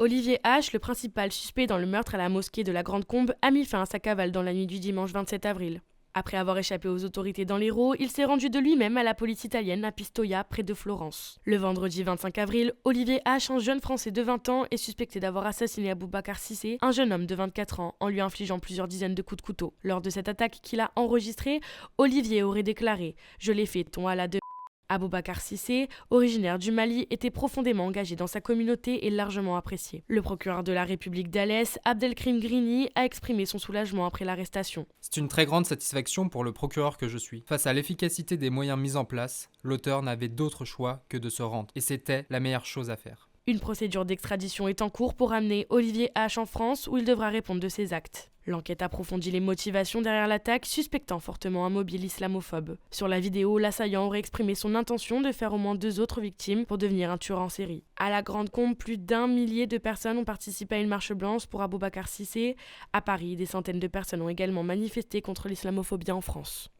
Olivier H., le principal suspect dans le meurtre à la mosquée de la Grande Combe, a mis fin à sa cavale dans la nuit du dimanche 27 avril. Après avoir échappé aux autorités dans l'Hérault, il s'est rendu de lui-même à la police italienne à Pistoia, près de Florence. Le vendredi 25 avril, Olivier H., un jeune Français de 20 ans, est suspecté d'avoir assassiné Aboubacar Cissé, un jeune homme de 24 ans, en lui infligeant plusieurs dizaines de coups de couteau. Lors de cette attaque qu'il a enregistrée, Olivier aurait déclaré « Je l'ai fait, ton Allah de... » Aboubacar Cissé, originaire du Mali, était profondément engagé dans sa communauté et largement apprécié. Le procureur de la République d'Alès, Abdelkrim Grini, a exprimé son soulagement après l'arrestation. C'est une très grande satisfaction pour le procureur que je suis. Face à l'efficacité des moyens mis en place, l'auteur n'avait d'autre choix que de se rendre. Et c'était la meilleure chose à faire. Une procédure d'extradition est en cours pour amener Olivier H. en France où il devra répondre de ses actes. L'enquête approfondit les motivations derrière l'attaque, suspectant fortement un mobile islamophobe. Sur la vidéo, l'assaillant aurait exprimé son intention de faire au moins 2 autres victimes pour devenir un tueur en série. À la Grande Combe, plus d'1 millier de personnes ont participé à une marche blanche pour Aboubacar Cissé. À Paris, des centaines de personnes ont également manifesté contre l'islamophobie en France.